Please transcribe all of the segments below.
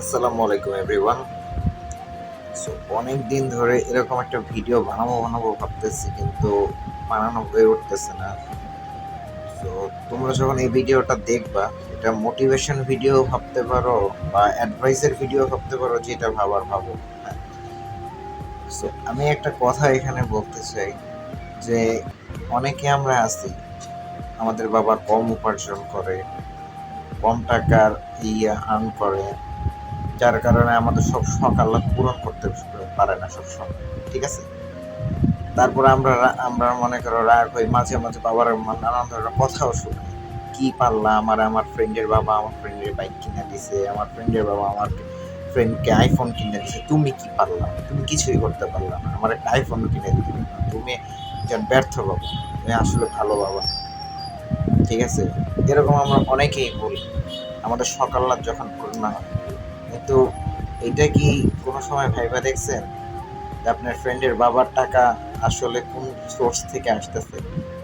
আসসালামু আলাইকুম everyone. So অনেক দিন ধরে এরকম একটা ভিডিও বানাবো ভাবতেছি, কিন্তু বানানো হয়ে উঠতেছে না। সো তোমরা যখন এই ভিডিওটা দেখবা, এটা মোটিভেশন ভিডিও ভাবতে পারো বা অ্যাডভাইসের ভিডিও ভাবতে পারো, যেটা ভাবার ভাবো। হ্যাঁ, সো আমি একটা কথা এখানে বলতে চাই যে অনেকে আমরা আছি, আমাদের বাবা কম উপার্জন করে, কম টাকার আর্ন করে, যার কারণে আমাদের সব শখ আল্লাহ পূরণ করতে পারে না সবসময়। ঠিক আছে, তারপরে আমরা মনে করো রাগ হই, মাঝে মাঝে বাবার নানান ধরনের কথাও শুনি। কি পারলা, আমার ফ্রেন্ডের বাবা আমার ফ্রেন্ডের বাইক কিনে দিছে, আমার ফ্রেন্ডের বাবা আমার ফ্রেন্ডকে আইফোন কিনে দিছে, তুমি কি পারলা, তুমি কিছুই করতে পারলা না, আমার একটা আইফোন কিনে দিতে পারলা না, তুমি একজন ব্যর্থ বাবা, তুমি আসলে ভালো বাবা। ঠিক আছে, এরকম আমরা অনেকেই বলি আমাদের সকাল্লাদ যখন পূর্ণ না হয়। কিন্তু এটা কি কোনো সময় ভাইবা দেখছেন যে আপনার ফ্রেন্ডের বাবার টাকা আসলে কোন সোর্স থেকে আসতেছে?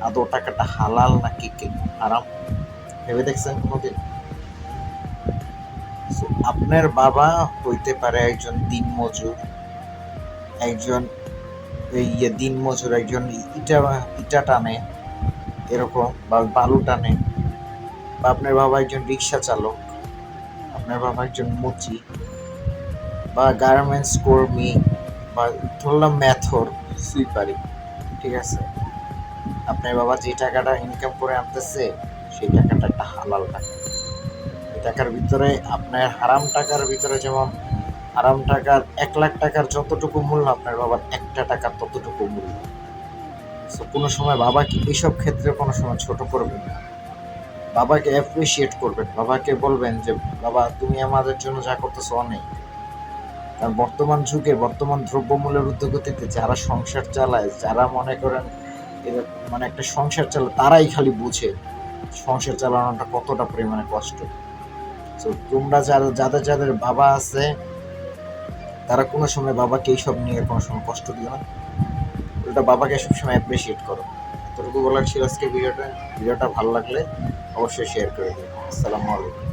আদৌ টাকাটা হালাল নাকি হারাম? ভেবে দেখছেন কোনোদিন? So, আপনার বাবা হইতে পারে একজন দিনমজুর, একজন দিনমজুর, একজন ইটা ইটা টানে এরকম, বা বালু টানে, বা আপনার বাবা একজন রিক্সা চালক, আপনার বাবা একজন মুচি, বা গার্মেন্টস কর্মী, বা ধরলাম ম্যাথর, সুইপারি। ঠিক আছে, আপনার বাবা যে টাকাটা ইনকাম করে আনতেছে সেই টাকাটা একটা হালাল টাকা। এই টাকার ভিতরে আপনার হারাম টাকার ভিতরে, যেমন হারাম টাকার 1 লাখ টাকার যতটুকু মূল্য, আপনার বাবার একটা টাকার ততটুকু মূল্য। সো কোনো সময় বাবাকে এইসব ক্ষেত্রে কোনো সময় ছোট করবেন না, বাবাকে অ্যাপ্রিসিয়েট করবেন, বাবাকে বলবেন যে বাবা তুমি আমাদের জন্য যা করতেছো অনেক। কারণ বর্তমান যুগে, বর্তমান দ্রব্যমূল্যের ঊর্ধ্বগতিতে যারা সংসার চালায়, যারা মনে করেন মানে একটা সংসার চালায়, তারাই খালি বুঝে সংসার চালানোটা কতটা পরিমাণে কষ্ট। তো তোমরা যাদের যাদের বাবা আছে, তারা কোনো সময় বাবাকে এইসব নিয়ে কোনো সময় কষ্ট দিও না, উল্টা বাবাকে সবসময় অ্যাপ্রিসিয়েট করো। এতটুকু বলার ছিল আজকে ভিডিওটা ভালো লাগলে অবশ্যই শেয়ার করে দিও। আসসালামু আলাইকুম।